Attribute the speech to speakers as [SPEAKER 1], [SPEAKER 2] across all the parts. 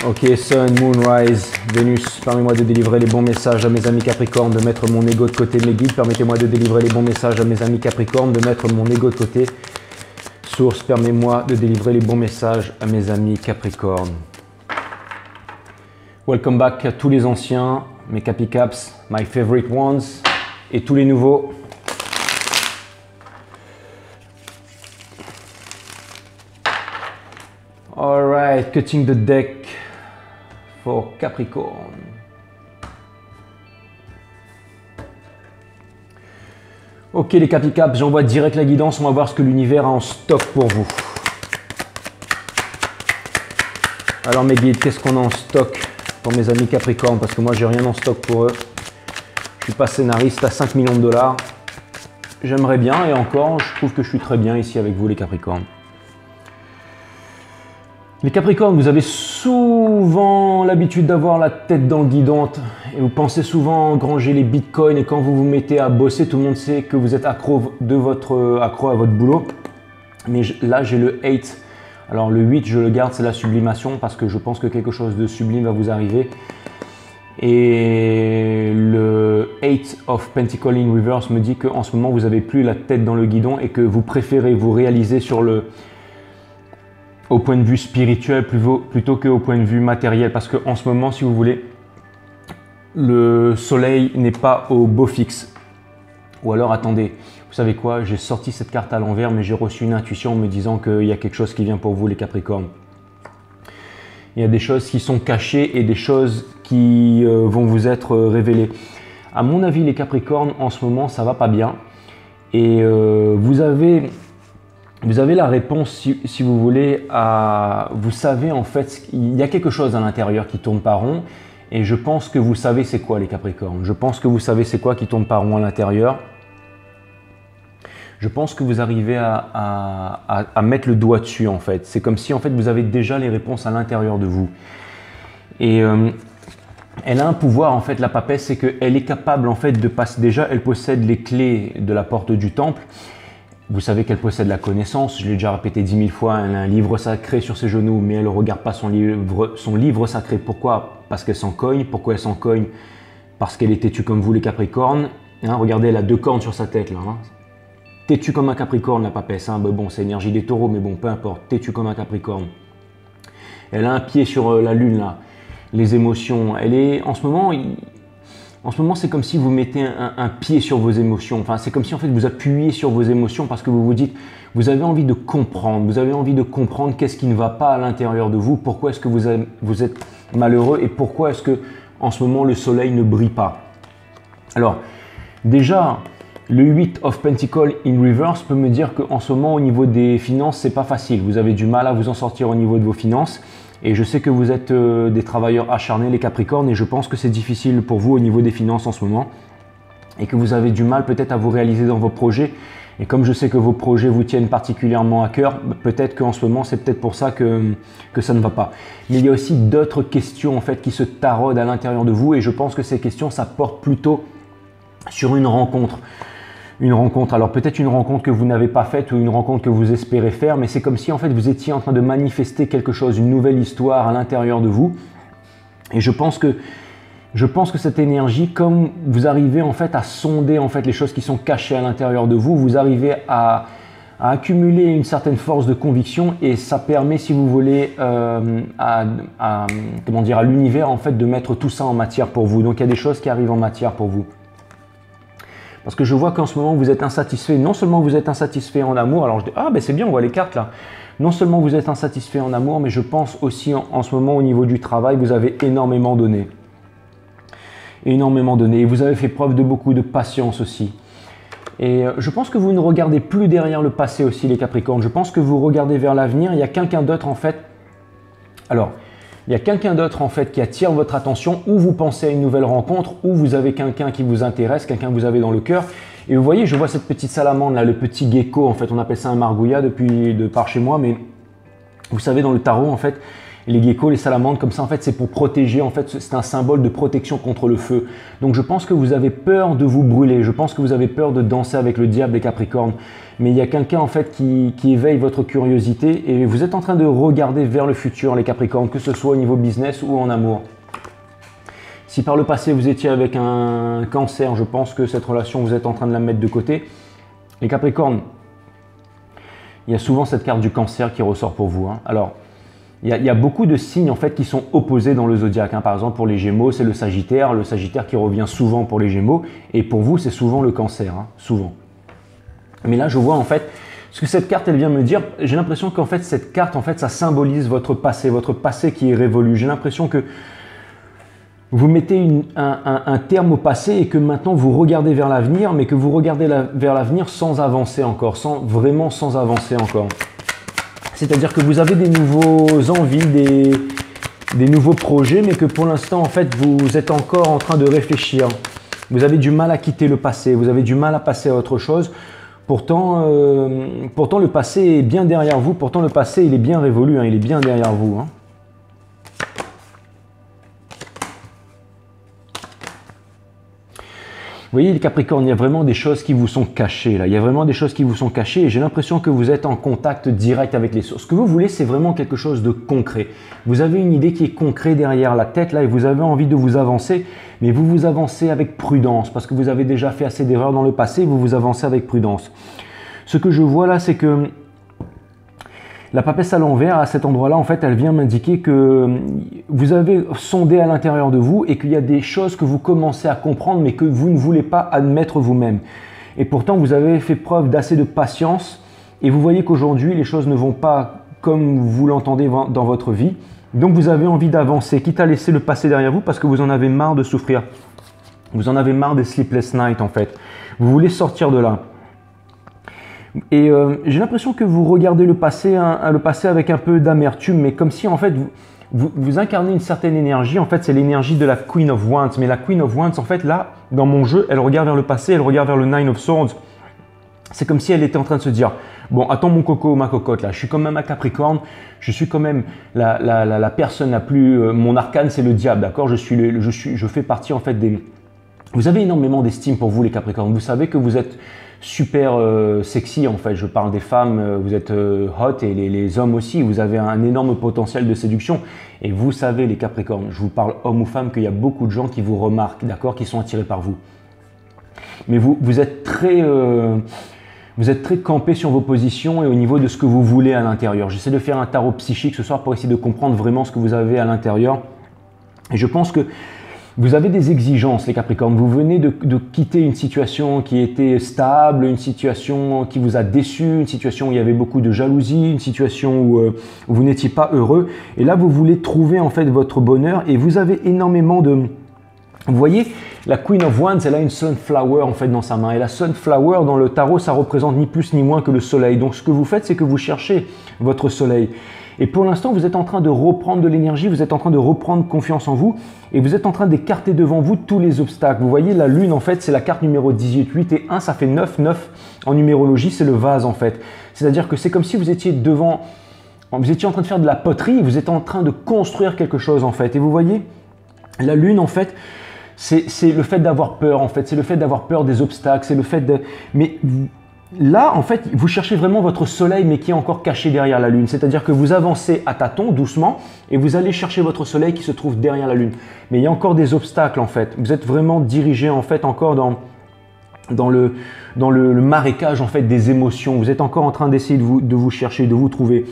[SPEAKER 1] Ok, Sun, Moonrise, Vénus, permets-moi de délivrer les bons messages à mes amis Capricorne, de mettre mon ego de côté. Mes guides, permettez-moi de délivrer les bons messages à mes amis Capricorne, de mettre mon ego de côté. Source, permets-moi de délivrer les bons messages à mes amis Capricorne. Welcome back à tous les anciens, mes Capicaps, my favorite ones, et tous les nouveaux. Alright, cutting the deck for Capricorn. Ok les Capicaps, j'envoie direct la guidance, on va voir ce que l'univers a en stock pour vous. Alors mes guides, qu'est-ce qu'on a en stock pour mes amis Capricorne? Parce que moi j'ai rien en stock pour eux. Je suis pas scénariste à 5 millions de dollars. J'aimerais bien et encore, je trouve que je suis très bien ici avec vous les Capricornes. Les Capricornes, vous avez souvent l'habitude d'avoir la tête dans le guidon et vous pensez souvent engranger les bitcoins et quand vous vous mettez à bosser, tout le monde sait que vous êtes accro à votre boulot. Mais là, j'ai le 8. Alors le 8, je le garde, c'est la sublimation parce que je pense que quelque chose de sublime va vous arriver. Et le 8 of Pentacle in Reverse me dit qu'en ce moment, vous n'avez plus la tête dans le guidon et que vous préférez vous réaliser au point de vue spirituel plutôt qu'au point de vue matériel. Parce qu'en ce moment, si vous voulez, le soleil n'est pas au beau fixe. Ou alors, attendez, vous savez quoi, j'ai sorti cette carte à l'envers, mais j'ai reçu une intuition me disant qu'il y a quelque chose qui vient pour vous, les Capricornes. Il y a des choses qui sont cachées et des choses qui vont vous être révélées. À mon avis, les Capricornes, en ce moment, ça va pas bien. Et vous avez la réponse, si vous voulez, vous savez en fait, il y a quelque chose à l'intérieur qui tourne pas rond et je pense que vous savez c'est quoi les Capricornes. Je pense que vous savez c'est quoi qui tourne pas rond à l'intérieur. Je pense que vous arrivez à mettre le doigt dessus en fait. C'est comme si en fait vous avez déjà les réponses à l'intérieur de vous. Et elle a un pouvoir en fait, la papesse, c'est qu'elle est capable en fait de passer, déjà elle possède les clés de la porte du temple. Vous savez qu'elle possède la connaissance, je l'ai déjà répété 10 000 fois, elle a un livre sacré sur ses genoux, mais elle ne regarde pas son livre sacré. Pourquoi? Parce qu'elle s'en cogne. Pourquoi elle s'en cogne? Parce qu'elle est têtue comme vous les Capricornes. Hein, regardez, elle a 2 cornes sur sa tête là. Hein. Têtue comme un Capricorne la papesse. Hein. Bon, c'est l'énergie des taureaux, mais bon, peu importe. Têtue comme un Capricorne. Elle a un pied sur la lune là. Les émotions. Elle est en ce moment, c'est comme si vous mettez un pied sur vos émotions. Enfin, c'est comme si en fait vous appuyez sur vos émotions parce que vous vous dites, vous avez envie de comprendre. Vous avez envie de comprendre qu'est-ce qui ne va pas à l'intérieur de vous. Pourquoi est-ce que vous êtes malheureux et pourquoi est-ce que en ce moment le soleil ne brille pas. Alors, déjà, le 8 of Pentacle in Reverse peut me dire qu'en ce moment, au niveau des finances, c'est pas facile. Vous avez du mal à vous en sortir au niveau de vos finances. Et je sais que vous êtes des travailleurs acharnés, les Capricornes, et je pense que c'est difficile pour vous au niveau des finances en ce moment. Et que vous avez du mal peut-être à vous réaliser dans vos projets. Et comme je sais que vos projets vous tiennent particulièrement à cœur, peut-être qu'en ce moment, c'est peut-être pour ça que ça ne va pas. Mais il y a aussi d'autres questions en fait qui se taraudent à l'intérieur de vous. Et je pense que ces questions, ça porte plutôt sur une rencontre. Une rencontre, alors peut-être une rencontre que vous n'avez pas faite ou une rencontre que vous espérez faire, mais c'est comme si en fait vous étiez en train de manifester quelque chose, une nouvelle histoire à l'intérieur de vous. Et je pense que cette énergie, comme vous arrivez en fait à sonder en fait les choses qui sont cachées à l'intérieur de vous, vous arrivez à accumuler une certaine force de conviction et ça permet, si vous voulez, à l'univers en fait de mettre tout ça en matière pour vous. Donc il y a des choses qui arrivent en matière pour vous. Parce que je vois qu'en ce moment, vous êtes insatisfait. Non seulement vous êtes insatisfait en amour, alors je dis, ah ben c'est bien, on voit les cartes là. Non seulement vous êtes insatisfait en amour, mais je pense aussi en ce moment au niveau du travail, vous avez énormément donné. Énormément donné. Et vous avez fait preuve de beaucoup de patience aussi. Et je pense que vous ne regardez plus derrière le passé aussi, les Capricornes. Je pense que vous regardez vers l'avenir. Il y a quelqu'un d'autre en fait. Alors, il y a quelqu'un d'autre en fait qui attire votre attention, ou vous pensez à une nouvelle rencontre, ou vous avez quelqu'un qui vous intéresse, quelqu'un que vous avez dans le cœur. Et vous voyez, je vois cette petite salamandre là, le petit gecko en fait, on appelle ça un margouillat de par chez moi, mais Vous savez, dans le tarot, en fait, les geckos, les salamandres, comme ça, en fait, c'est pour protéger, en fait, c'est un symbole de protection contre le feu. Donc, je pense que vous avez peur de vous brûler, je pense que vous avez peur de danser avec le diable, les Capricornes. Mais il y a quelqu'un, en fait, qui éveille votre curiosité et vous êtes en train de regarder vers le futur, les Capricornes, que ce soit au niveau business ou en amour. Si par le passé, vous étiez avec un Cancer, je pense que cette relation, vous êtes en train de la mettre de côté. Les Capricornes, il y a souvent cette carte du Cancer qui ressort pour vous. Alors, il y a beaucoup de signes en fait qui sont opposés dans le zodiaque. Par exemple, pour les Gémeaux, c'est le Sagittaire qui revient souvent pour les Gémeaux. Et pour vous, c'est souvent le Cancer, souvent. Mais là, je vois en fait, ce que cette carte, elle vient me dire, j'ai l'impression qu'en fait, cette carte, en fait, ça symbolise votre passé qui est révolu. J'ai l'impression que vous mettez un terme au passé et que maintenant vous regardez vers l'avenir, mais que vous regardez vers l'avenir sans avancer encore, sans avancer encore. C'est-à-dire que vous avez des nouveaux envies, des nouveaux projets, mais que pour l'instant, en fait, vous êtes encore en train de réfléchir. Vous avez du mal à quitter le passé, vous avez du mal à passer à autre chose. Pourtant, le passé est bien derrière vous, pourtant le passé, il est bien révolu, il est bien derrière vous. Vous voyez les Capricornes, il y a vraiment des choses qui vous sont cachées là. Il y a vraiment des choses qui vous sont cachées et j'ai l'impression que vous êtes en contact direct avec les sources. Ce que vous voulez, c'est vraiment quelque chose de concret. Vous avez une idée qui est concrète derrière la tête là et vous avez envie de vous avancer, mais vous vous avancez avec prudence parce que vous avez déjà fait assez d'erreurs dans le passé, vous vous avancez avec prudence. Ce que je vois là, c'est que la papesse à l'envers, à cet endroit-là, en fait, elle vient m'indiquer que vous avez sondé à l'intérieur de vous et qu'il y a des choses que vous commencez à comprendre mais que vous ne voulez pas admettre vous-même. Et pourtant, vous avez fait preuve d'assez de patience et vous voyez qu'aujourd'hui, les choses ne vont pas comme vous l'entendez dans votre vie. Donc, vous avez envie d'avancer, quitte à laisser le passé derrière vous parce que vous en avez marre de souffrir. Vous en avez marre des sleepless nights, en fait. Vous voulez sortir de là. Et j'ai l'impression que vous regardez le passé avec un peu d'amertume, mais comme si en fait vous incarnez une certaine énergie. En fait, c'est l'énergie de la Queen of Wands. Mais la Queen of Wands, en fait, là, dans mon jeu, elle regarde vers le passé, elle regarde vers le Nine of Swords. C'est comme si elle était en train de se dire « Bon, attends mon coco, ma cocotte, là, je suis quand même un Capricorne, je suis quand même la personne la plus… mon arcane, c'est le diable, d'accord ? Je fais partie en fait des… » Vous avez énormément d'estime pour vous, les Capricornes. Vous savez que vous êtes super sexy, en fait. Je parle des femmes, vous êtes hot et les hommes aussi. Vous avez un énorme potentiel de séduction. Et vous savez, les Capricornes, je vous parle homme ou femme, qu'il y a beaucoup de gens qui vous remarquent, d'accord, qui sont attirés par vous. Mais vous êtes très campé sur vos positions et au niveau de ce que vous voulez à l'intérieur. J'essaie de faire un tarot psychique ce soir pour essayer de comprendre vraiment ce que vous avez à l'intérieur. Et je pense que vous avez des exigences, les Capricornes. Vous venez de quitter une situation qui était stable, une situation qui vous a déçu, une situation où il y avait beaucoup de jalousie, une situation où vous n'étiez pas heureux. Et là, vous voulez trouver en fait votre bonheur et vous avez énormément de… Vous voyez, la Queen of Wands, elle a une Sunflower en fait dans sa main. Et la Sunflower dans le tarot, ça représente ni plus ni moins que le soleil. Donc ce que vous faites, c'est que vous cherchez votre soleil. Et pour l'instant, vous êtes en train de reprendre de l'énergie, vous êtes en train de reprendre confiance en vous et vous êtes en train d'écarter devant vous tous les obstacles. Vous voyez, la lune, en fait, c'est la carte numéro 18. 8 et 1, ça fait 9. 9 en numérologie, c'est le vase, en fait. C'est-à-dire que c'est comme si vous étiez devant… Vous étiez en train de faire de la poterie, vous êtes en train de construire quelque chose, en fait. Et vous voyez, la lune, en fait… C'est le fait d'avoir peur, en fait. C'est le fait d'avoir peur des obstacles. C'est le fait de… Mais là, en fait, vous cherchez vraiment votre soleil, mais qui est encore caché derrière la lune. C'est-à-dire que vous avancez à tâtons, doucement, et vous allez chercher votre soleil qui se trouve derrière la lune. Mais il y a encore des obstacles, en fait. Vous êtes vraiment dirigé, en fait, encore dans le marécage, en fait, des émotions. Vous êtes encore en train d'essayer de vous chercher, de vous trouver.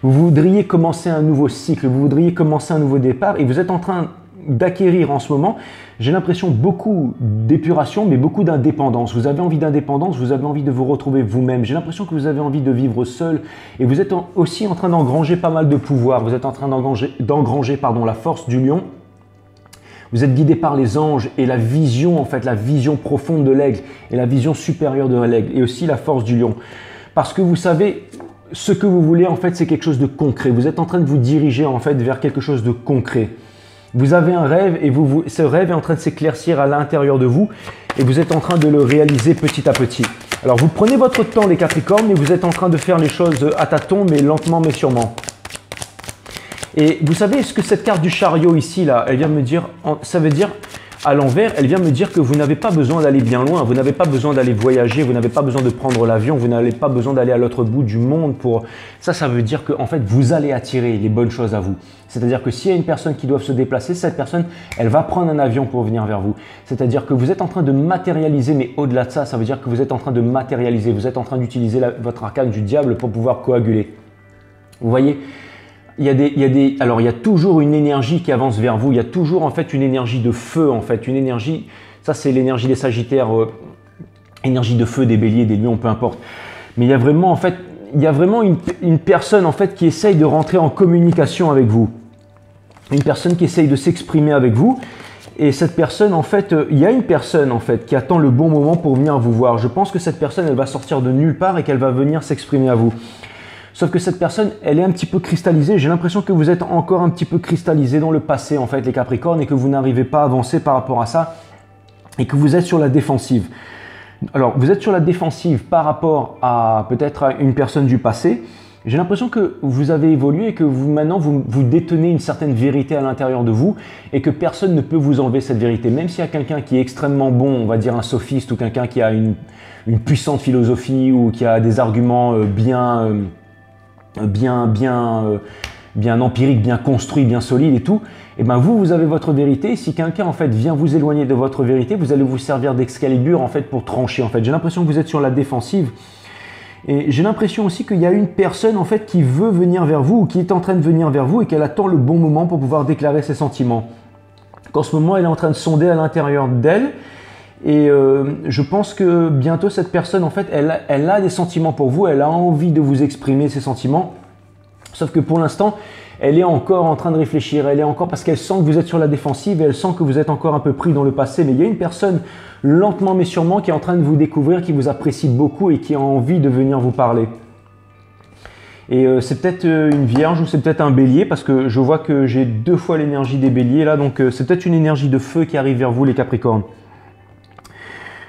[SPEAKER 1] Vous voudriez commencer un nouveau cycle, vous voudriez commencer un nouveau départ, et vous êtes en train d'acquérir en ce moment, j'ai l'impression beaucoup d'épuration, mais beaucoup d'indépendance. Vous avez envie d'indépendance, vous avez envie de vous retrouver vous-même. J'ai l'impression que vous avez envie de vivre seul et vous êtes aussi en train d'engranger pas mal de pouvoir. Vous êtes en train d'engranger la force du lion. Vous êtes guidé par les anges et la vision, en fait, la vision profonde de l'aigle et la vision supérieure de l'aigle et aussi la force du lion. Parce que vous savez, ce que vous voulez, en fait, c'est quelque chose de concret. Vous êtes en train de vous diriger, en fait, vers quelque chose de concret. Vous avez un rêve et ce rêve est en train de s'éclaircir à l'intérieur de vous et vous êtes en train de le réaliser petit à petit. Alors vous prenez votre temps les Capricornes et vous êtes en train de faire les choses à tâtons mais lentement mais sûrement. Et vous savez ce que cette carte du chariot ici, là, elle vient me dire, ça veut dire à l'envers, elle vient me dire que vous n'avez pas besoin d'aller bien loin, vous n'avez pas besoin d'aller voyager, vous n'avez pas besoin de prendre l'avion, vous n'avez pas besoin d'aller à l'autre bout du monde pour… Ça veut dire qu'en fait, vous allez attirer les bonnes choses à vous. C'est-à-dire que s'il y a une personne qui doit se déplacer, cette personne, elle va prendre un avion pour venir vers vous. C'est-à-dire que vous êtes en train de matérialiser, mais au-delà de ça, ça veut dire que vous êtes en train de matérialiser, vous êtes en train d'utiliser votre arcane du diable pour pouvoir coaguler. Vous voyez ? Alors, il y a toujours une énergie qui avance vers vous. Il y a toujours en fait une énergie de feu, en fait, une énergie. Ça, c'est l'énergie des Sagittaires, énergie de feu des Béliers, des Lions, peu importe. Mais il y a vraiment en fait, une personne en fait qui essaye de rentrer en communication avec vous, une personne qui essaye de s'exprimer avec vous. Et cette personne, en fait, il y a une personne en fait qui attend le bon moment pour venir vous voir. Je pense que cette personne, elle va sortir de nulle part et qu'elle va venir s'exprimer à vous. Sauf que cette personne, elle est un petit peu cristallisée. J'ai l'impression que vous êtes encore un petit peu cristallisé dans le passé, en fait, les Capricornes, et que vous n'arrivez pas à avancer par rapport à ça, et que vous êtes sur la défensive. Alors, vous êtes sur la défensive par rapport à peut-être à une personne du passé. J'ai l'impression que vous avez évolué et que maintenant, vous détenez une certaine vérité à l'intérieur de vous et que personne ne peut vous enlever cette vérité. Même s'il y a quelqu'un qui est extrêmement bon, on va dire un sophiste, ou quelqu'un qui a une puissante philosophie ou qui a des arguments bien empirique, bien construit, bien solide et tout, et ben vous avez votre vérité. Si quelqu'un en fait vient vous éloigner de votre vérité, vous allez vous servir d'Excalibur en fait pour trancher. En fait, j'ai l'impression que vous êtes sur la défensive. Et j'ai l'impression aussi qu'il y a une personne en fait qui veut venir vers vous ou qui est en train de venir vers vous et qu'elle attend le bon moment pour pouvoir déclarer ses sentiments. Qu'en ce moment, elle est en train de sonder à l'intérieur d'elle. Et je pense que bientôt cette personne en fait elle a des sentiments pour vous, elle a envie de vous exprimer ses sentiments, sauf que pour l'instant elle est encore en train de réfléchir, elle est encore parce qu'elle sent que vous êtes sur la défensive et elle sent que vous êtes encore un peu pris dans le passé. Mais il y a une personne lentement mais sûrement qui est en train de vous découvrir, qui vous apprécie beaucoup et qui a envie de venir vous parler. Et c'est peut-être une Vierge ou c'est peut-être un Bélier, parce que je vois que j'ai 2 fois l'énergie des Béliers là, donc c'est peut-être une énergie de feu qui arrive vers vous les Capricornes.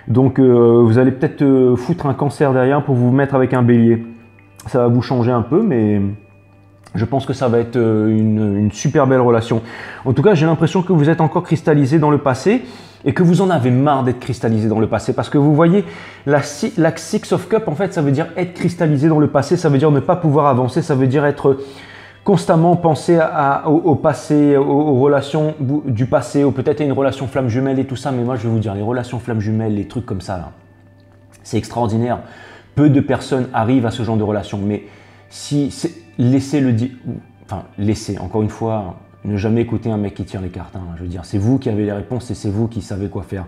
[SPEAKER 1] Donc vous allez peut-être foutre un Cancer derrière pour vous mettre avec un Bélier. Ça va vous changer un peu, mais je pense que ça va être une super belle relation. En tout cas, j'ai l'impression que vous êtes encore cristallisé dans le passé et que vous en avez marre d'être cristallisé dans le passé. Parce que vous voyez, la Six of Cups, en fait, ça veut dire être cristallisé dans le passé, ça veut dire ne pas pouvoir avancer, ça veut dire être constamment penser au passé, aux relations du passé, ou peut-être à une relation flamme jumelle et tout ça. Mais moi, je vais vous dire, les relations flamme jumelle, les trucs comme ça, là, c'est extraordinaire. Peu de personnes arrivent à ce genre de relation. Mais si laissez-le dire, enfin, laissez, encore une fois, ne jamais écouter un mec qui tire les cartes. Hein, je veux dire, c'est vous qui avez les réponses et c'est vous qui savez quoi faire.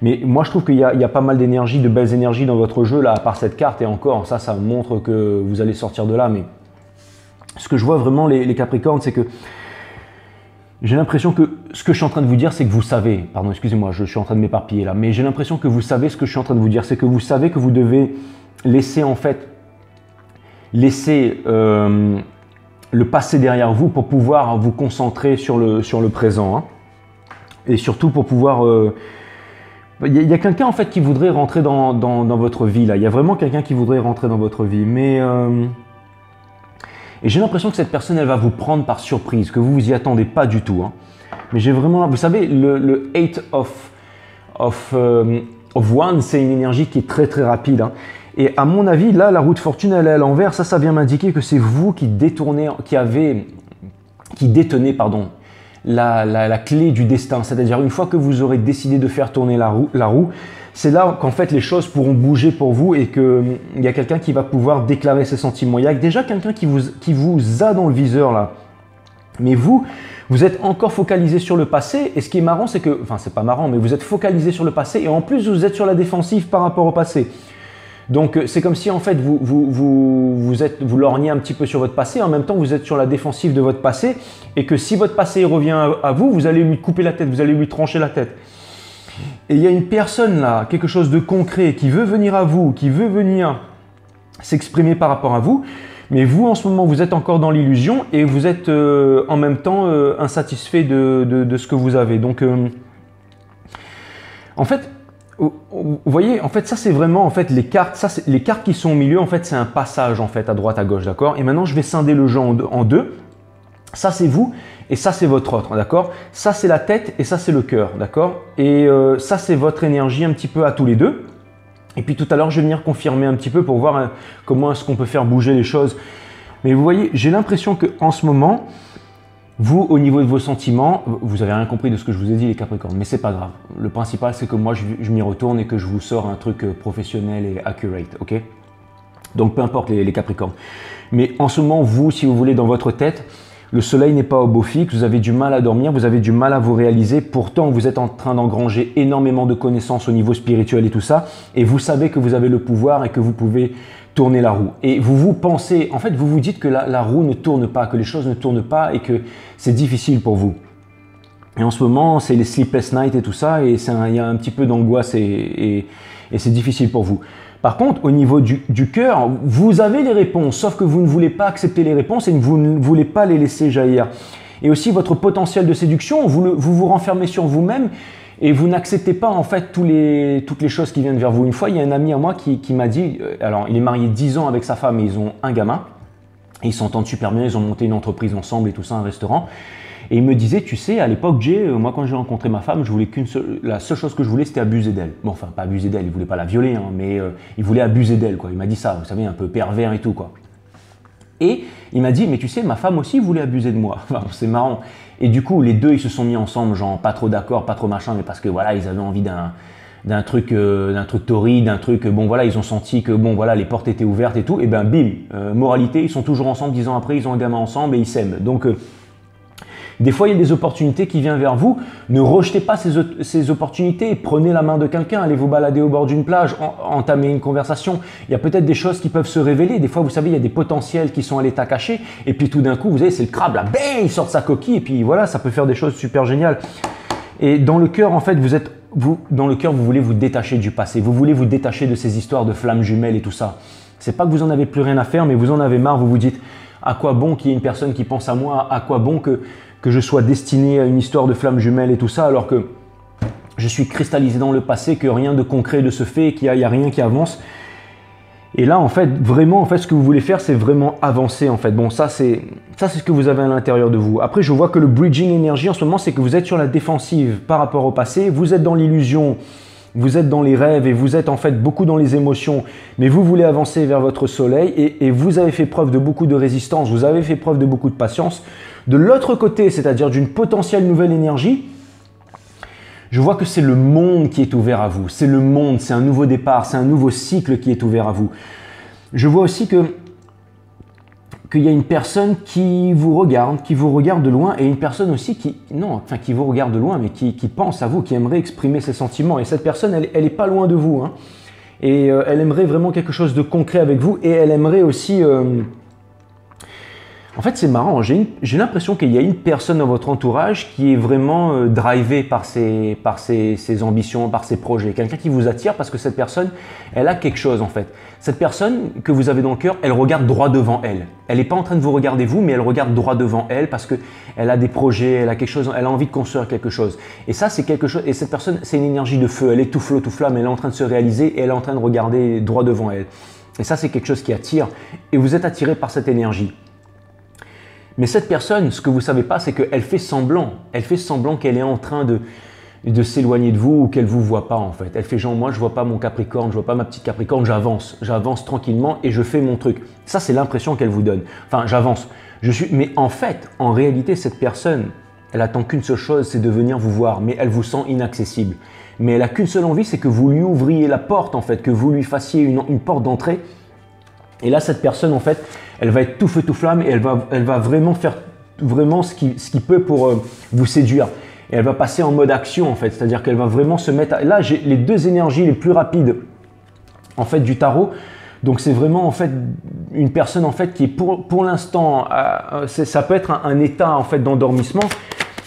[SPEAKER 1] Mais moi, je trouve qu'il y a pas mal d'énergie, de belles énergies dans votre jeu, là, à part cette carte. Et encore, ça montre que vous allez sortir de là. Mais ce que je vois vraiment, les Capricornes, c'est que j'ai l'impression que ce que je suis en train de vous dire, c'est que vous savez, pardon, excusez-moi, je suis en train de m'éparpiller là, mais j'ai l'impression que vous savez ce que je suis en train de vous dire, c'est que vous savez que vous devez laisser en fait, le passé derrière vous pour pouvoir vous concentrer sur le présent, hein. Et surtout pour pouvoir… Il y a quelqu'un en fait qui voudrait rentrer dans votre vie là, il y a vraiment quelqu'un qui voudrait rentrer dans votre vie, mais… Et j'ai l'impression que cette personne, elle va vous prendre par surprise, que vous vous y attendez pas du tout, hein. Mais j'ai vraiment… Vous savez, le 8 of Wands, c'est une énergie qui est très très rapide, hein. Et à mon avis, là, la roue de fortune, elle est à l'envers. Ça vient m'indiquer que c'est vous qui détenez, pardon, la clé du destin. C'est-à-dire, une fois que vous aurez décidé de faire tourner la roue, c'est là qu'en fait les choses pourront bouger pour vous et qu'il y a quelqu'un qui va pouvoir déclarer ses sentiments. Il y a déjà quelqu'un qui vous a dans le viseur là. Mais vous êtes encore focalisé sur le passé. Et ce qui est marrant, c'est que, enfin c'est pas marrant, mais vous êtes focalisé sur le passé et en plus vous êtes sur la défensive par rapport au passé. Donc c'est comme si en fait vous lorgnez un petit peu sur votre passé, en même temps vous êtes sur la défensive de votre passé et que si votre passé revient à vous, vous allez lui couper la tête, vous allez lui trancher la tête. Et il y a une personne là, quelque chose de concret qui veut venir à vous, qui veut venir s'exprimer par rapport à vous, mais vous en ce moment vous êtes encore dans l'illusion et vous êtes en même temps insatisfait de ce que vous avez. Donc en fait, vous voyez, en fait, ça c'est vraiment en fait les cartes, les cartes qui sont au milieu, en fait, c'est un passage en fait à droite, à gauche, d'accord. Et maintenant, je vais scinder le jeu en deux. Ça, c'est vous et ça, c'est votre autre, d'accord? Ça, c'est la tête et ça, c'est le cœur, d'accord? Et ça, c'est votre énergie un petit peu à tous les deux. Et puis tout à l'heure, je vais venir confirmer un petit peu pour voir comment est-ce qu'on peut faire bouger les choses. Mais vous voyez, j'ai l'impression qu'en ce moment, vous, au niveau de vos sentiments, vous n'avez rien compris de ce que je vous ai dit, les Capricornes, mais c'est pas grave. Le principal, c'est que moi, je m'y retourne et que je vous sors un truc professionnel et accurate, ok? Donc, peu importe les Capricornes. Mais en ce moment, vous, si vous voulez, dans votre tête, le soleil n'est pas au beau fixe, vous avez du mal à dormir, vous avez du mal à vous réaliser. Pourtant, vous êtes en train d'engranger énormément de connaissances au niveau spirituel et tout ça. Et vous savez que vous avez le pouvoir et que vous pouvez tourner la roue. Et vous pensez, en fait, vous vous dites que la roue ne tourne pas, que les choses ne tournent pas et que c'est difficile pour vous. Et en ce moment, c'est les sleepless nights et tout ça. Et il y a un petit peu d'angoisse et c'est difficile pour vous. Par contre, au niveau du cœur, vous avez les réponses, sauf que vous ne voulez pas accepter les réponses et vous ne voulez pas les laisser jaillir. Et aussi, votre potentiel de séduction, vous renfermez sur vous-même et vous n'acceptez pas en fait toutes les choses qui viennent vers vous. Une fois, il y a un ami à moi qui m'a dit, alors il est marié 10 ans avec sa femme et ils ont un gamin. Et ils s'entendent super bien, ils ont monté une entreprise ensemble et tout ça, un restaurant. Et il me disait, tu sais, à l'époque, moi quand j'ai rencontré ma femme, la seule chose que je voulais, c'était abuser d'elle. Bon, enfin, pas abuser d'elle, il voulait pas la violer, hein, mais il voulait abuser d'elle, quoi. Il m'a dit ça, vous savez, un peu pervers et tout, quoi. Et il m'a dit, mais tu sais, ma femme aussi voulait abuser de moi. Enfin, c'est marrant. Et du coup, les deux, ils se sont mis ensemble, genre pas trop d'accord, pas trop machin, mais parce que voilà, ils avaient envie d'un truc torride, d'un truc, bon voilà, ils ont senti que bon voilà, les portes étaient ouvertes et tout, et ben bim, moralité, ils sont toujours ensemble, 10 ans après, ils ont un gamin ensemble et ils s'aiment. Donc des fois, il y a des opportunités qui viennent vers vous. Ne rejetez pas ces opportunités. Prenez la main de quelqu'un, allez vous balader au bord d'une plage, entamez une conversation. Il y a peut-être des choses qui peuvent se révéler. Des fois, vous savez, il y a des potentiels qui sont à l'état caché. Et puis tout d'un coup, vous savez, c'est le crabe là, bang, il sort de sa coquille. Et puis voilà, ça peut faire des choses super géniales. Et dans le cœur, en fait, dans le cœur, vous voulez vous détacher du passé. Vous voulez vous détacher de ces histoires de flammes jumelles et tout ça. C'est pas que vous en avez plus rien à faire, mais vous en avez marre. Vous vous dites, à quoi bon qu'il y ait une personne qui pense à moi? À quoi bon que je sois destiné à une histoire de flammes jumelles et tout ça, alors que je suis cristallisé dans le passé, que rien de concret ne se fait, qu'il n'y a rien qui avance. Et là, en fait, vraiment, en fait, ce que vous voulez faire, c'est vraiment avancer, en fait. Bon, ça, c'est ce que vous avez à l'intérieur de vous. Après, je vois que le bridging énergie, en ce moment, c'est que vous êtes sur la défensive par rapport au passé. Vous êtes dans l'illusion, vous êtes dans les rêves et vous êtes en fait beaucoup dans les émotions. Mais vous voulez avancer vers votre soleil et vous avez fait preuve de beaucoup de résistance, vous avez fait preuve de beaucoup de patience. De l'autre côté, c'est-à-dire d'une potentielle nouvelle énergie, je vois que c'est le monde qui est ouvert à vous. C'est le monde, c'est un nouveau départ, c'est un nouveau cycle qui est ouvert à vous. Je vois aussi qu'il y a une personne qui vous regarde de loin et une personne aussi qui vous regarde de loin, mais qui pense à vous, qui aimerait exprimer ses sentiments. Et cette personne, elle est pas loin de vous, hein. Et elle aimerait vraiment quelque chose de concret avec vous et elle aimerait aussi... En fait, c'est marrant, j'ai l'impression qu'il y a une personne dans votre entourage qui est vraiment drivée par ses ambitions, par ses projets. Quelqu'un qui vous attire parce que cette personne, elle a quelque chose en fait. Cette personne que vous avez dans le cœur, elle regarde droit devant elle. Elle n'est pas en train de vous regarder vous, mais elle regarde droit devant elle parce qu'elle a des projets, elle a quelque chose, elle a envie de construire quelque chose. Et ça, c'est quelque chose, et cette personne, c'est une énergie de feu, elle est tout flot, tout flamme, elle est en train de se réaliser et elle est en train de regarder droit devant elle. Et ça, c'est quelque chose qui attire et vous êtes attiré par cette énergie. Mais cette personne, ce que vous ne savez pas, c'est qu'elle fait semblant. Elle fait semblant qu'elle est en train de s'éloigner de vous ou qu'elle ne vous voit pas en fait. Elle fait genre, moi je ne vois pas mon Capricorne, je ne vois pas ma petite Capricorne, j'avance tranquillement et je fais mon truc. Ça, c'est l'impression qu'elle vous donne. Enfin, j'avance. Mais en fait, en réalité, cette personne, elle attend qu'une seule chose, c'est de venir vous voir, mais elle vous sent inaccessible. Mais elle n'a qu'une seule envie, c'est que vous lui ouvriez la porte en fait, que vous lui fassiez une porte d'entrée. Et là, cette personne, en fait, elle va être tout feu, tout flamme et elle va vraiment faire ce qu'il peut pour vous séduire. Et elle va passer en mode action, en fait. C'est-à-dire qu'elle va vraiment se mettre... Là, j'ai les deux énergies les plus rapides, en fait, du tarot. Donc, c'est vraiment, en fait, une personne, en fait, qui est pour l'instant... ça peut être un état, en fait, d'endormissement.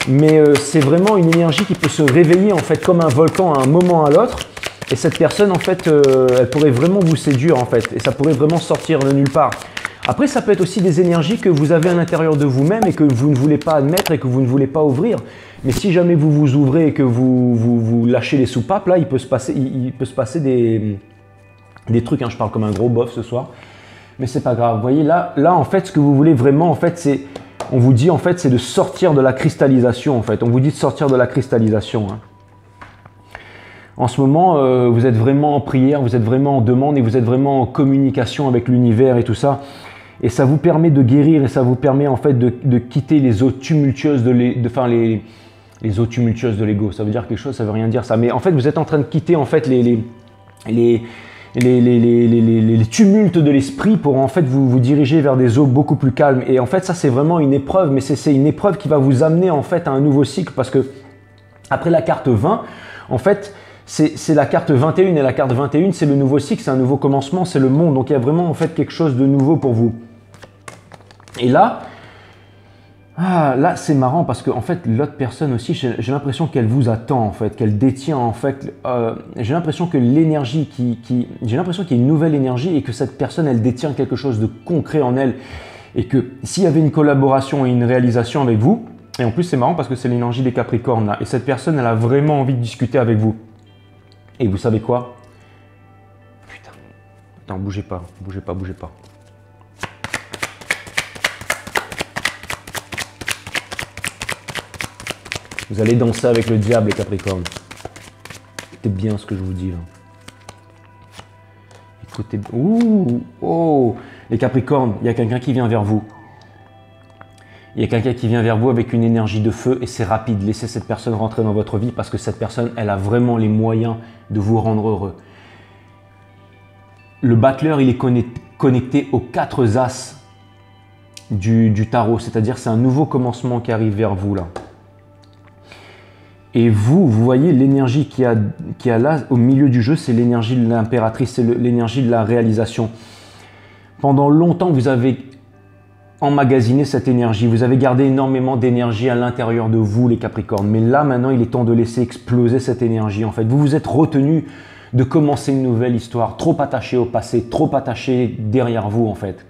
[SPEAKER 1] Mais c'est vraiment une énergie qui peut se réveiller, en fait, comme un volcan à un moment à l'autre. Et cette personne, en fait, elle pourrait vraiment vous séduire, en fait. Et ça pourrait vraiment sortir de nulle part. Après, ça peut être aussi des énergies que vous avez à l'intérieur de vous-même et que vous ne voulez pas admettre et que vous ne voulez pas ouvrir. Mais si jamais vous vous ouvrez et que vous lâchez les soupapes, là, il peut se passer des trucs. Hein. Je parle comme un gros bof ce soir. Mais c'est pas grave. Vous voyez, là, en fait, ce que vous voulez vraiment, en fait, c'est on vous dit en fait, c'est de sortir de la cristallisation en fait. On vous dit de sortir de la cristallisation. Hein. En ce moment, vous êtes vraiment en prière, vous êtes vraiment en demande et vous êtes vraiment en communication avec l'univers et tout ça. Et ça vous permet de guérir et ça vous permet en fait de quitter les eaux tumultueuses les eaux tumultueuses de l'ego. Ça veut dire quelque chose, ça veut rien dire ça. Mais en fait, vous êtes en train de quitter en fait les tumultes de l'esprit pour en fait vous diriger vers des eaux beaucoup plus calmes. Et en fait, ça c'est vraiment une épreuve, mais c'est une épreuve qui va vous amener en fait à un nouveau cycle parce que après la carte 20, en fait, c'est la carte 21 et la carte 21, c'est le nouveau cycle, c'est un nouveau commencement, c'est le monde. Donc il y a vraiment en fait quelque chose de nouveau pour vous. Et là, là c'est marrant parce que en fait l'autre personne aussi, j'ai l'impression qu'elle vous attend en fait, qu'elle détient en fait. J'ai l'impression que l'énergie j'ai l'impression qu'il y a une nouvelle énergie et que cette personne elle détient quelque chose de concret en elle et que s'il y avait une collaboration et une réalisation avec vous, et en plus c'est marrant parce que c'est l'énergie des Capricornes là, et cette personne elle a vraiment envie de discuter avec vous. Et vous savez quoi? Putain. Attends, bougez pas, bougez pas, bougez pas. Vous allez danser avec le diable, les Capricornes. Écoutez bien ce que je vous dis là. Écoutez. Ouh, oh, les Capricornes, il y a quelqu'un qui vient vers vous. Il y a quelqu'un qui vient vers vous avec une énergie de feu et c'est rapide. Laissez cette personne rentrer dans votre vie parce que cette personne, elle a vraiment les moyens de vous rendre heureux. Le battleur, il est connecté aux 4 as du tarot, c'est-à-dire c'est un nouveau commencement qui arrive vers vous là. Et vous voyez l'énergie qu'il y a là au milieu du jeu, c'est l'énergie de l'impératrice, c'est l'énergie de la réalisation. Pendant longtemps, vous avez emmagasiné cette énergie, vous avez gardé énormément d'énergie à l'intérieur de vous, les Capricornes. Mais là, maintenant, il est temps de laisser exploser cette énergie. En fait, vous vous êtes retenu de commencer une nouvelle histoire, trop attaché au passé, trop attaché derrière vous, en fait.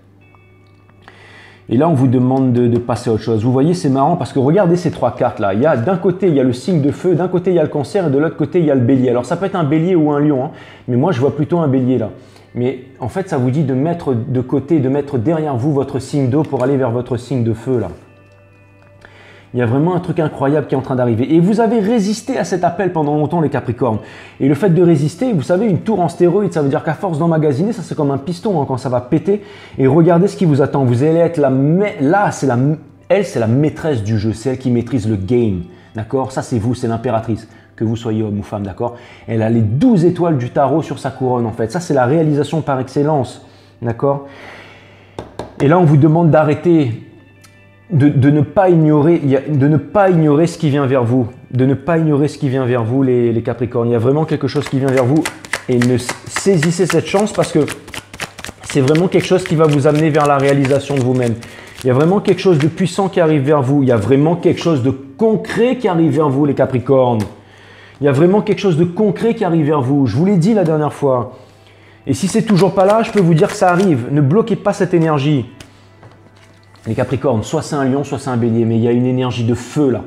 [SPEAKER 1] Et là, on vous demande de passer à autre chose. Vous voyez, c'est marrant parce que regardez ces 3 cartes-là. D'un côté, il y a le signe de feu, d'un côté, il y a le cancer et de l'autre côté, il y a le bélier. Alors, ça peut être un bélier ou un lion, hein, mais moi, je vois plutôt un bélier là. Mais en fait, ça vous dit de mettre de côté, de mettre derrière vous votre signe d'eau pour aller vers votre signe de feu là. Il y a vraiment un truc incroyable qui est en train d'arriver. Et vous avez résisté à cet appel pendant longtemps, les Capricornes. Et le fait de résister, vous savez, une tour en stéroïde, ça veut dire qu'à force d'emmagasiner, ça c'est comme un piston hein, quand ça va péter. Et regardez ce qui vous attend. Vous allez être là, elle, c'est la maîtresse du jeu. C'est elle qui maîtrise le game. D'accord? Ça, c'est vous, c'est l'impératrice. Que vous soyez homme ou femme, d'accord? Elle a les 12 étoiles du tarot sur sa couronne, en fait. Ça, c'est la réalisation par excellence, d'accord? Et là, on vous demande d'arrêter, de ne pas ignorer ce qui vient vers vous. De ne pas ignorer ce qui vient vers vous, les Capricornes. Il y a vraiment quelque chose qui vient vers vous. Et saisissez cette chance parce que c'est vraiment quelque chose qui va vous amener vers la réalisation de vous-même. Il y a vraiment quelque chose de puissant qui arrive vers vous. Il y a vraiment quelque chose de concret qui arrive vers vous, les Capricornes. Il y a vraiment quelque chose de concret qui arrive vers vous. Je vous l'ai dit la dernière fois. Et si c'est toujours pas là, je peux vous dire que ça arrive. Ne bloquez pas cette énergie. Les Capricornes, soit c'est un lion, soit c'est un bélier. Mais il y a une énergie de feu là.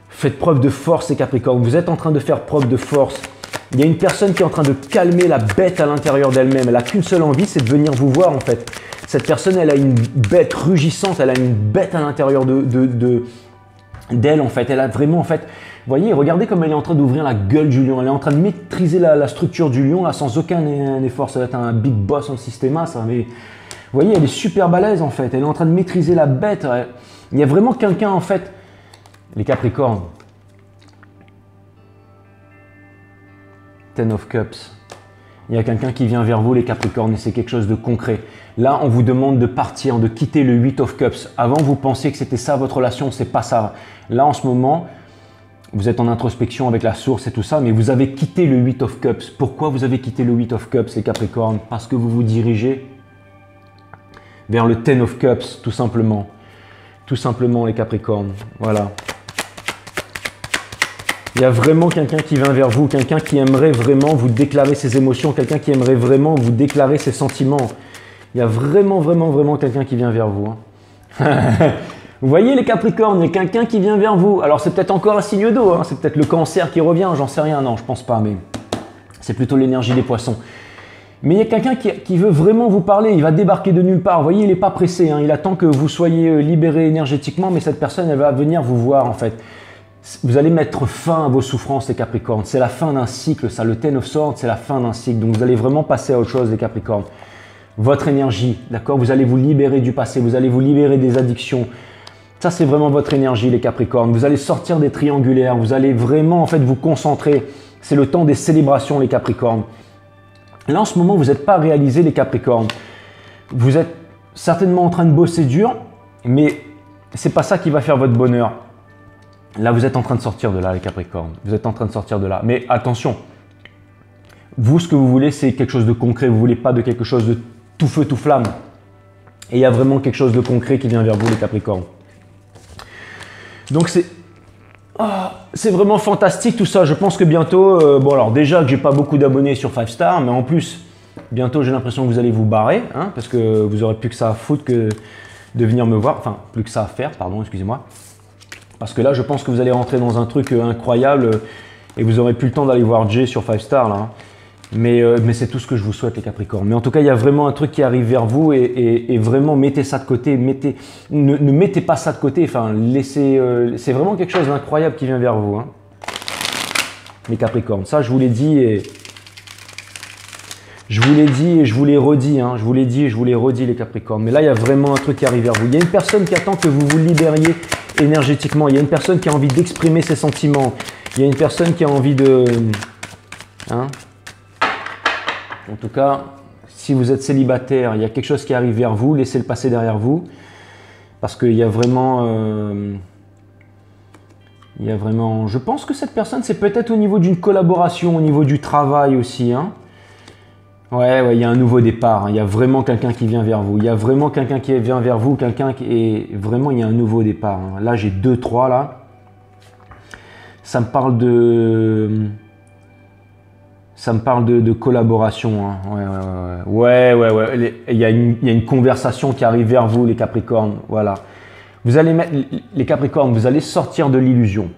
[SPEAKER 1] Faites preuve de force, les Capricornes. Vous êtes en train de faire preuve de force. Il y a une personne qui est en train de calmer la bête à l'intérieur d'elle-même. Elle n'a qu'une seule envie, c'est de venir vous voir en fait. Cette personne, elle a une bête rugissante. Elle a une bête à l'intérieur d'elle en fait. Elle a vraiment en fait... Vous voyez, regardez comme elle est en train d'ouvrir la gueule du lion. Elle est en train de maîtriser la structure du lion là, sans aucun effort. Ça va être un big boss en systéma, ça. Mais vous voyez, elle est super balèze en fait. Elle est en train de maîtriser la bête. Il y a vraiment quelqu'un en fait. Les Capricornes. Ten of Cups. Il y a quelqu'un qui vient vers vous, les Capricornes, et c'est quelque chose de concret. Là, on vous demande de partir, de quitter le 8 of Cups. Avant, vous pensiez que c'était ça votre relation, c'est pas ça. Là, en ce moment... Vous êtes en introspection avec la source et tout ça, mais vous avez quitté le 8 of Cups. Pourquoi vous avez quitté le 8 of Cups, les Capricornes? Parce que vous vous dirigez vers le 10 of Cups, tout simplement. Tout simplement, les Capricornes. Voilà. Il y a vraiment quelqu'un qui vient vers vous, quelqu'un qui aimerait vraiment vous déclarer ses émotions, quelqu'un qui aimerait vraiment vous déclarer ses sentiments. Il y a vraiment quelqu'un qui vient vers vous. Hein. Vous voyez les Capricornes, il y a quelqu'un qui vient vers vous. Alors c'est peut-être encore un signe d'eau, hein. C'est peut-être le cancer qui revient, j'en sais rien, non je pense pas, mais c'est plutôt l'énergie des poissons. Mais il y a quelqu'un qui veut vraiment vous parler, il va débarquer de nulle part. Vous voyez, il n'est pas pressé, hein. Il attend que vous soyez libéré énergétiquement, mais cette personne, elle va venir vous voir en fait. Vous allez mettre fin à vos souffrances, les Capricornes. C'est la fin d'un cycle, ça, le Ten of Swords, c'est la fin d'un cycle. Donc vous allez vraiment passer à autre chose, les Capricornes. Votre énergie, d'accord? Vous allez vous libérer du passé, vous allez vous libérer des addictions. Ça, c'est vraiment votre énergie, les Capricornes. Vous allez sortir des triangulaires, vous allez vraiment en fait vous concentrer. C'est le temps des célébrations, les Capricornes. Là, en ce moment, vous n'êtes pas réalisé, les Capricornes. Vous êtes certainement en train de bosser dur, mais c'est pas ça qui va faire votre bonheur. Là, vous êtes en train de sortir de là, les Capricornes. Vous êtes en train de sortir de là. Mais attention, vous, ce que vous voulez, c'est quelque chose de concret. Vous ne voulez pas de quelque chose de tout feu, tout flamme. Et il y a vraiment quelque chose de concret qui vient vers vous, les Capricornes. Donc, c'est vraiment fantastique tout ça. Je pense que bientôt, bon alors déjà que j'ai pas beaucoup d'abonnés sur 5 Star, mais en plus, bientôt j'ai l'impression que vous allez vous barrer, hein, parce que vous aurez plus que ça à foutre que de venir me voir. Enfin, plus que ça à faire, pardon, excusez-moi. Parce que là, je pense que vous allez rentrer dans un truc incroyable et vous n'aurez plus le temps d'aller voir Jay sur 5 Star là. Mais c'est tout ce que je vous souhaite, les Capricornes. Mais en tout cas, il y a vraiment un truc qui arrive vers vous et vraiment mettez ça de côté. Ne mettez pas ça de côté. Enfin, laissez. C'est vraiment quelque chose d'incroyable qui vient vers vous, hein, les Capricornes. Ça, je vous l'ai dit et je vous l'ai dit et je vous l'ai redit. Hein, je vous l'ai dit et je vous l'ai redit, les Capricornes. Mais là, il y a vraiment un truc qui arrive vers vous. Il y a une personne qui attend que vous vous libériez énergétiquement. Il y a une personne qui a envie d'exprimer ses sentiments. Il y a une personne qui a envie de... Hein, en tout cas, si vous êtes célibataire, il y a quelque chose qui arrive vers vous, laissez le passer derrière vous. Parce qu'il y a vraiment... je pense que cette personne, c'est peut-être au niveau d'une collaboration, au niveau du travail aussi. Hein. Ouais, il y a un nouveau départ. Hein. Il y a vraiment quelqu'un qui vient vers vous. Il y a vraiment quelqu'un qui vient vers vous, quelqu'un qui est... Vraiment, il y a un nouveau départ. Hein. Là, j'ai 2, 3 là. Ça me parle de... collaboration. Hein. Ouais. Il y a une conversation qui arrive vers vous, les Capricornes. Voilà. Vous allez mettre, les Capricornes, vous allez sortir de l'illusion.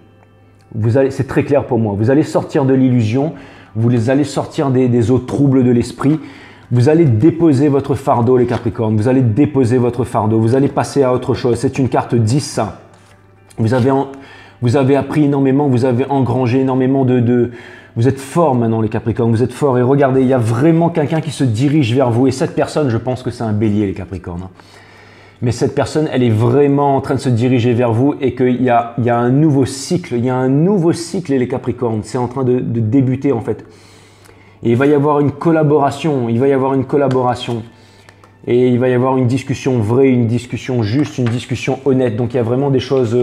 [SPEAKER 1] C'est très clair pour moi. Vous allez sortir de l'illusion. Vous allez sortir des eaux troubles de l'esprit. Vous allez déposer votre fardeau, les Capricornes. Vous allez déposer votre fardeau. Vous allez passer à autre chose. C'est une carte 10, ça. Vous avez appris énormément. Vous avez engrangé énormément Vous êtes fort maintenant, les Capricornes, vous êtes fort. Et regardez, il y a vraiment quelqu'un qui se dirige vers vous. Et cette personne, je pense que c'est un bélier, les Capricornes. Mais cette personne, elle est vraiment en train de se diriger vers vous et qu'il y a un nouveau cycle. Il y a un nouveau cycle, les Capricornes. C'est en train de débuter, en fait. Et il va y avoir une collaboration. Il va y avoir une collaboration. Et il va y avoir une discussion vraie, une discussion juste, une discussion honnête. Donc, il y a vraiment des choses...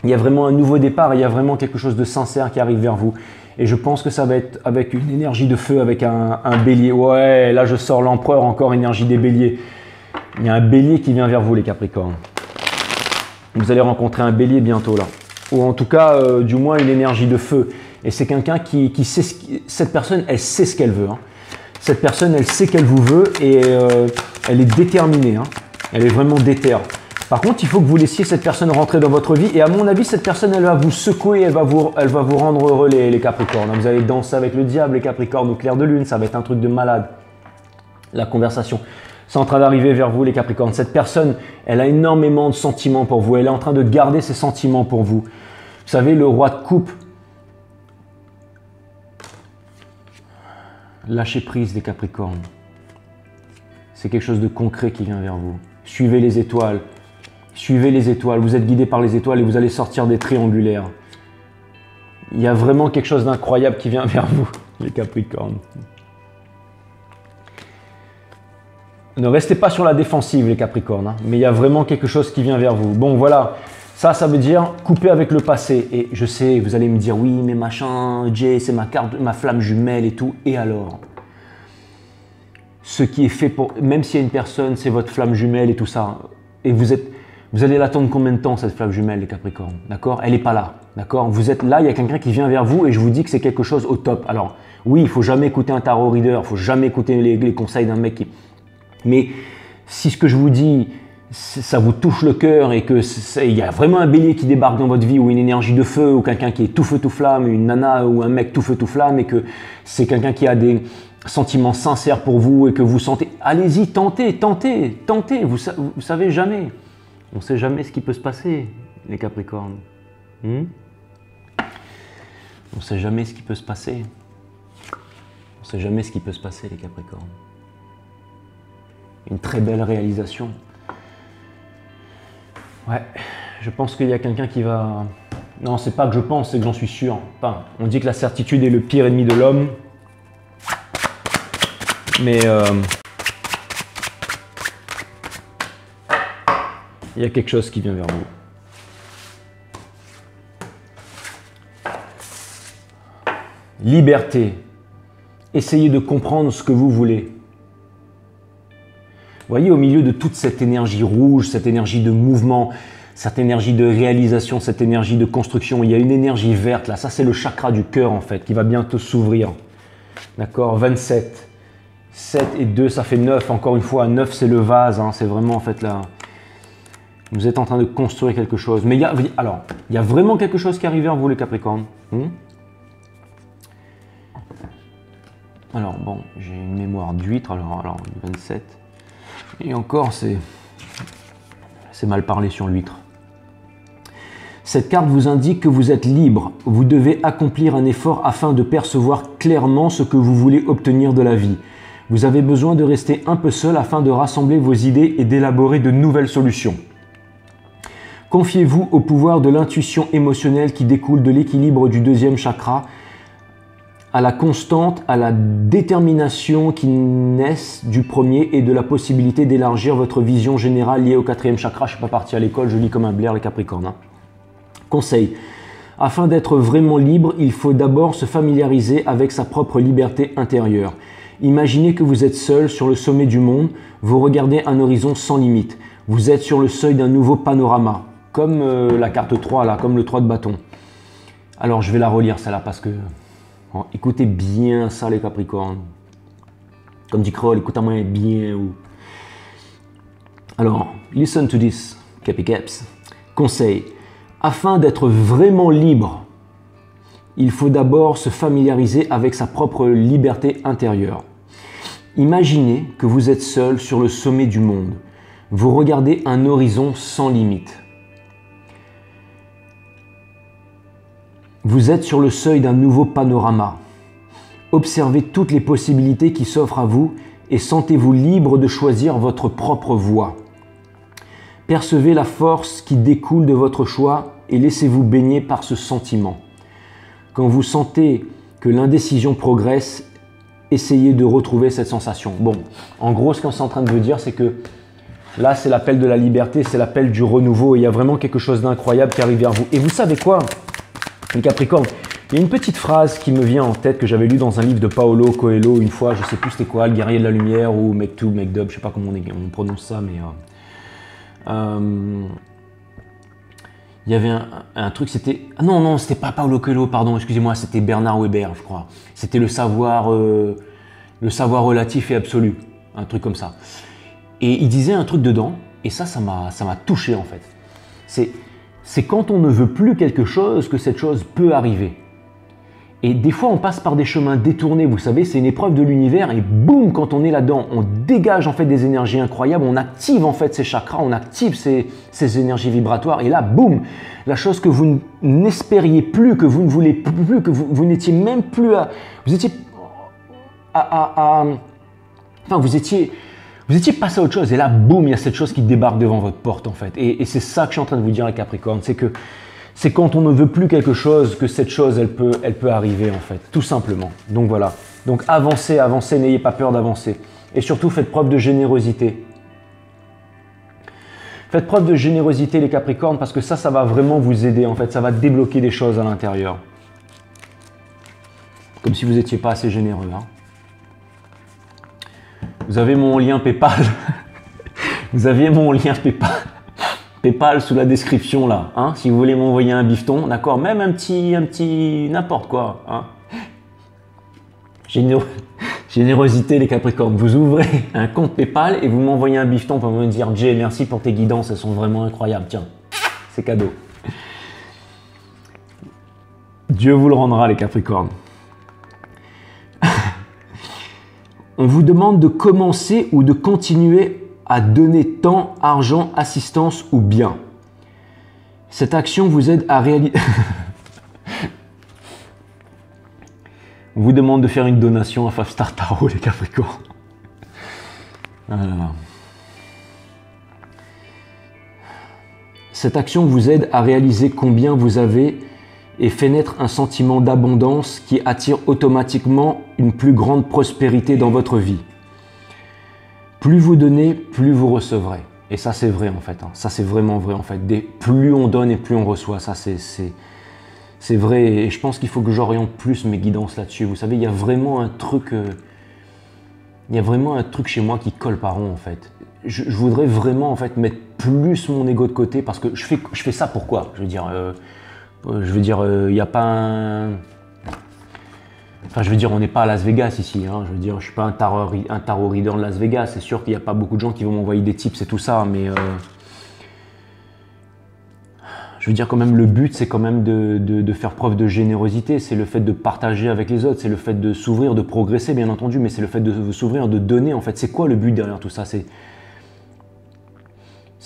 [SPEAKER 1] il y a vraiment un nouveau départ. Il y a vraiment quelque chose de sincère qui arrive vers vous. Et je pense que ça va être avec une énergie de feu, avec un bélier. Ouais, là je sors l'empereur, encore énergie des béliers. Il y a un bélier qui vient vers vous, les Capricornes. Vous allez rencontrer un bélier bientôt là. Ou en tout cas, du moins une énergie de feu. Et c'est quelqu'un qui sait cette personne, elle sait ce qu'elle veut. Hein. Cette personne, elle sait qu'elle vous veut et elle est déterminée. Hein. Elle est vraiment déterre. Par contre, il faut que vous laissiez cette personne rentrer dans votre vie. Et à mon avis, cette personne, elle va vous secouer, elle va vous rendre heureux, les Capricornes. Vous allez danser avec le diable, les Capricornes, au clair de lune. Ça va être un truc de malade. La conversation. C'est en train d'arriver vers vous, les Capricornes. Cette personne, elle a énormément de sentiments pour vous. Elle est en train de garder ses sentiments pour vous. Vous savez, le roi de coupe. Lâchez prise, les Capricornes. C'est quelque chose de concret qui vient vers vous. Suivez les étoiles. Suivez les étoiles, vous êtes guidé par les étoiles et vous allez sortir des triangulaires. Il y a vraiment quelque chose d'incroyable qui vient vers vous, les Capricornes. Ne restez pas sur la défensive, les Capricornes, hein, mais il y a vraiment quelque chose qui vient vers vous. Bon, voilà, ça veut dire couper avec le passé. Et je sais, vous allez me dire, oui, mais machin, Jay, c'est ma flamme jumelle et tout. Et alors? Ce qui est fait pour... Même s'il y a une personne, c'est votre flamme jumelle et tout ça. Et vous allez l'attendre combien de temps, cette flamme jumelle, les Capricornes? D'accord? Elle n'est pas là. D'accord? Vous êtes là, il y a quelqu'un qui vient vers vous et je vous dis que c'est quelque chose au top. Alors, oui, il ne faut jamais écouter un tarot reader, il ne faut jamais écouter les conseils d'un mec qui... Mais si ce que je vous dis, ça vous touche le cœur et qu'il y a vraiment un bélier qui débarque dans votre vie ou une énergie de feu ou quelqu'un qui est tout feu tout flamme, une nana ou un mec tout feu tout flamme et que c'est quelqu'un qui a sentiment sincère pour vous et que vous sentez, allez-y, tentez, tentez, tentez, vous savez jamais. On ne sait jamais ce qui peut se passer, les Capricornes. On ne sait jamais ce qui peut se passer. On ne sait jamais ce qui peut se passer, les Capricornes. Une très belle réalisation. Ouais, je pense qu'il y a quelqu'un qui va... Non, c'est pas que je pense, c'est que j'en suis sûr. Enfin, on dit que la certitude est le pire ennemi de l'homme. Mais il y a quelque chose qui vient vers vous. Liberté. Essayez de comprendre ce que vous voulez. Vous voyez, au milieu de toute cette énergie rouge, cette énergie de mouvement, cette énergie de réalisation, cette énergie de construction, il y a une énergie verte là. Ça, c'est le chakra du cœur en fait, qui va bientôt s'ouvrir. D'accord, 27. 7 et 2, ça fait 9. Encore une fois, 9, c'est le vase. Hein, c'est vraiment en fait là. Vous êtes en train de construire quelque chose. Mais il y a vraiment quelque chose qui arrive vers vous, les Capricornes. Alors, bon, j'ai une mémoire d'huître. Alors, 27. Et encore, c'est mal parlé sur l'huître. Cette carte vous indique que vous êtes libre. Vous devez accomplir un effort afin de percevoir clairement ce que vous voulez obtenir de la vie. Vous avez besoin de rester un peu seul afin de rassembler vos idées et d'élaborer de nouvelles solutions. Confiez-vous au pouvoir de l'intuition émotionnelle qui découle de l'équilibre du deuxième chakra, à la constante, à la détermination qui naissent du premier et de la possibilité d'élargir votre vision générale liée au quatrième chakra. Je ne suis pas parti à l'école, je lis comme un blaire les Capricornes. Conseil. Afin d'être vraiment libre, il faut d'abord se familiariser avec sa propre liberté intérieure. Imaginez que vous êtes seul sur le sommet du monde, vous regardez un horizon sans limite. Vous êtes sur le seuil d'un nouveau panorama, comme la carte 3, là, comme le 3 de bâton. Alors je vais la relire celle-là parce que... Bon, écoutez bien ça les Capricornes. Comme dit Kroll, écoutez-moi bien. Alors, listen to this, Capi-Caps. Conseil. Afin d'être vraiment libre, il faut d'abord se familiariser avec sa propre liberté intérieure. Imaginez que vous êtes seul sur le sommet du monde. Vous regardez un horizon sans limite. Vous êtes sur le seuil d'un nouveau panorama. Observez toutes les possibilités qui s'offrent à vous et sentez-vous libre de choisir votre propre voie. Percevez la force qui découle de votre choix et laissez-vous baigner par ce sentiment. Quand vous sentez que l'indécision progresse, essayez de retrouver cette sensation. Bon, en gros, ce qu'on est en train de vous dire, c'est que là, c'est l'appel de la liberté, c'est l'appel du renouveau. Et il y a vraiment quelque chose d'incroyable qui arrive vers vous. Et vous savez quoi, les Capricornes, il y a une petite phrase qui me vient en tête que j'avais lue dans un livre de Paulo Coelho une fois. Je ne sais plus c'était quoi, le guerrier de la lumière ou Mektoub, Mekdub, je ne sais pas comment on prononce ça, mais... il y avait un truc, c'était... Ah non, c'était pas Paulo Coelho, pardon, excusez-moi, c'était Bernard Weber, je crois. C'était le savoir relatif et absolu, un truc comme ça. Et il disait un truc dedans, et ça m'a touché en fait. C'est quand on ne veut plus quelque chose que cette chose peut arriver. Et des fois, on passe par des chemins détournés, vous savez, c'est une épreuve de l'univers et boum, quand on est là-dedans, on dégage en fait des énergies incroyables, on active en fait ces chakras, on active ces énergies vibratoires et là, boum, la chose que vous n'espériez plus, que vous ne voulez plus, que vous n'étiez même plus à... Vous étiez passé à autre chose et là, boum, il y a cette chose qui débarque devant votre porte en fait. Et c'est ça que je suis en train de vous dire les Capricornes, c'est que c'est quand on ne veut plus quelque chose que cette chose, elle peut arriver en fait, tout simplement. Donc voilà. Donc avancez, n'ayez pas peur d'avancer. Et surtout, faites preuve de générosité. Faites preuve de générosité les Capricornes parce que ça va vraiment vous aider en fait. Ça va débloquer des choses à l'intérieur. Comme si vous n'étiez pas assez généreux. Hein. Vous avez mon lien PayPal. Vous avez mon lien PayPal sous la description là, hein, si vous voulez m'envoyer un bifton, d'accord, même un petit n'importe quoi, hein. Générosité les Capricornes, vous ouvrez un compte PayPal et vous m'envoyez un bifton pour me dire Jay, merci pour tes guidances, elles sont vraiment incroyables, tiens, c'est cadeau. Dieu vous le rendra les Capricornes. On vous demande de commencer ou de continuer à donner temps, argent, assistance ou bien. Cette action vous aide à réaliser... On vous demande de faire une donation à 5 Star Tarot, les Capricornes. Ah là là. Cette action vous aide à réaliser combien vous avez et fait naître un sentiment d'abondance qui attire automatiquement une plus grande prospérité dans votre vie. Plus vous donnez, plus vous recevrez. Et ça, c'est vrai en fait. Hein. Ça, c'est vraiment vrai en fait. Plus on donne et plus on reçoit. Ça, c'est vrai. Et je pense qu'il faut que j'oriente plus mes guidances là-dessus. Vous savez, il y a vraiment un truc... il y a vraiment un truc chez moi qui colle par rond en fait. Je voudrais vraiment en fait mettre plus mon ego de côté parce que je fais ça pourquoi? Je veux dire, il n'y a pas un... Enfin, je veux dire, on n'est pas à Las Vegas ici. Hein. Je veux dire, je ne suis pas un tarot reader de Las Vegas. C'est sûr qu'il n'y a pas beaucoup de gens qui vont m'envoyer des tips et tout ça, mais je veux dire, quand même, le but, c'est quand même de faire preuve de générosité. C'est le fait de partager avec les autres. C'est le fait de s'ouvrir, de progresser, bien entendu, mais c'est le fait de s'ouvrir, de donner. En fait, c'est quoi le but derrière tout ça? C'est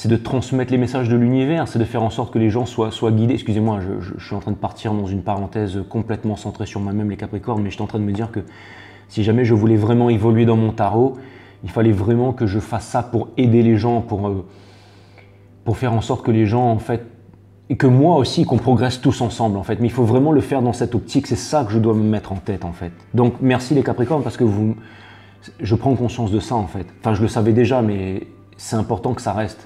[SPEAKER 1] de transmettre les messages de l'univers, c'est de faire en sorte que les gens soient guidés. Excusez-moi, je suis en train de partir dans une parenthèse complètement centrée sur moi-même, les Capricornes, mais je suis en train de me dire que si jamais je voulais vraiment évoluer dans mon tarot, il fallait vraiment que je fasse ça pour aider les gens, pour faire en sorte que les gens, en fait, et que moi aussi, qu'on progresse tous ensemble, en fait. Mais il faut vraiment le faire dans cette optique, c'est ça que je dois me mettre en tête, en fait. Donc, merci les Capricornes, parce que je prends conscience de ça, en fait. Enfin, je le savais déjà, mais c'est important que ça reste.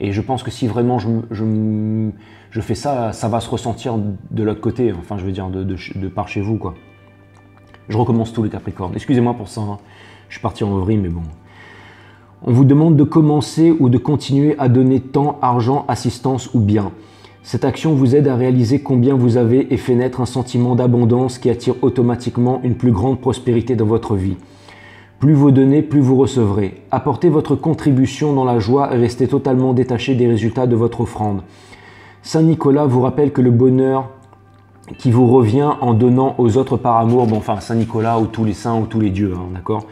[SPEAKER 1] Et je pense que si vraiment je fais ça, ça va se ressentir de l'autre côté, enfin je veux dire de par chez vous quoi. Je recommence tous les Capricornes. Excusez-moi pour ça, hein. Je suis parti en vrille mais bon. On vous demande de commencer ou de continuer à donner temps, argent, assistance ou bien. Cette action vous aide à réaliser combien vous avez et fait naître un sentiment d'abondance qui attire automatiquement une plus grande prospérité dans votre vie. Plus vous donnez, plus vous recevrez. Apportez votre contribution dans la joie et restez totalement détaché des résultats de votre offrande. Saint Nicolas vous rappelle que le bonheur qui vous revient en donnant aux autres par amour, bon enfin Saint Nicolas ou tous les saints ou tous les dieux, hein, d'accord?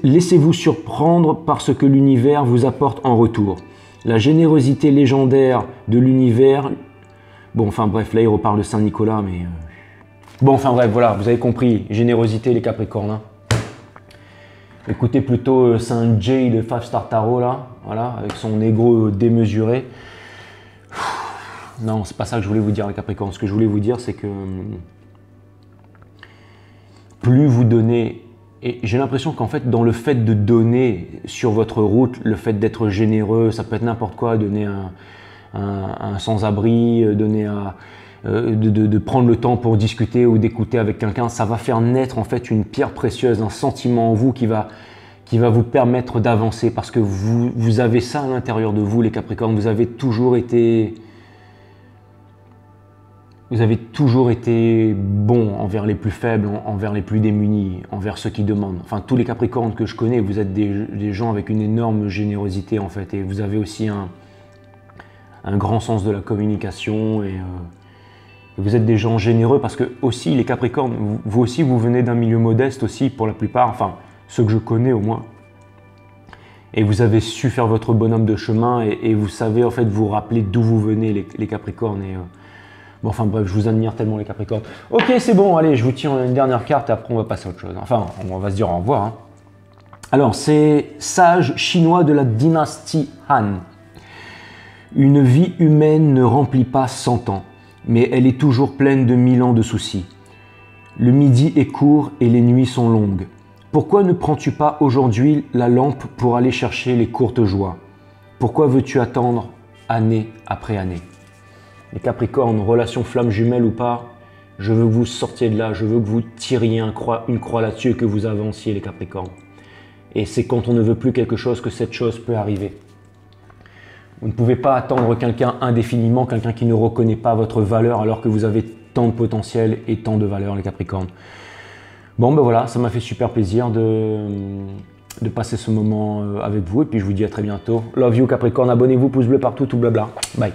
[SPEAKER 1] Laissez-vous surprendre par ce que l'univers vous apporte en retour. La générosité légendaire de l'univers, bon enfin bref, là il reparle de Saint Nicolas, mais... Bon enfin bref, voilà, vous avez compris, générosité les Capricornes, hein. Écoutez plutôt Saint Jay de 5 Star Tarot là, voilà, avec son ego démesuré. Non, c'est pas ça que je voulais vous dire les Capricornes. Ce que je voulais vous dire, c'est que plus vous donnez, et j'ai l'impression qu'en fait, dans le fait de donner sur votre route, le fait d'être généreux, ça peut être n'importe quoi, donner un sans-abri, donner de prendre le temps pour discuter ou d'écouter avec quelqu'un, ça va faire naître en fait une pierre précieuse, un sentiment en vous qui va vous permettre d'avancer parce que vous avez ça à l'intérieur de vous les Capricornes, vous avez toujours été bon envers les plus faibles, envers les plus démunis, envers ceux qui demandent. Enfin tous les Capricornes que je connais, vous êtes des gens avec une énorme générosité en fait et vous avez aussi un grand sens de la communication et vous êtes des gens généreux parce que aussi les Capricornes, vous aussi vous venez d'un milieu modeste aussi pour la plupart, enfin ceux que je connais au moins. Et vous avez su faire votre bonhomme de chemin et vous savez en fait vous rappeler d'où vous venez les Capricornes. Et, bon enfin bref, je vous admire tellement les Capricornes. Ok c'est bon, allez je vous tire une dernière carte et après on va passer à autre chose. Enfin on va se dire au revoir. Hein. Alors c'est sage chinois de la dynastie Han. Une vie humaine ne remplit pas 100 ans. Mais elle est toujours pleine de 1000 ans de soucis. Le midi est court et les nuits sont longues. Pourquoi ne prends-tu pas aujourd'hui la lampe pour aller chercher les courtes joies? Pourquoi veux-tu attendre année après année? Les Capricornes, relation flamme jumelle ou pas, je veux que vous sortiez de là, je veux que vous tiriez une croix là-dessus et que vous avanciez les Capricornes. Et c'est quand on ne veut plus quelque chose que cette chose peut arriver. Vous ne pouvez pas attendre quelqu'un indéfiniment, quelqu'un qui ne reconnaît pas votre valeur alors que vous avez tant de potentiel et tant de valeur, les Capricornes. Bon, ben voilà, ça m'a fait super plaisir de passer ce moment avec vous et puis je vous dis à très bientôt. Love you Capricorne, abonnez-vous, pouce bleu partout, tout blabla. Bye.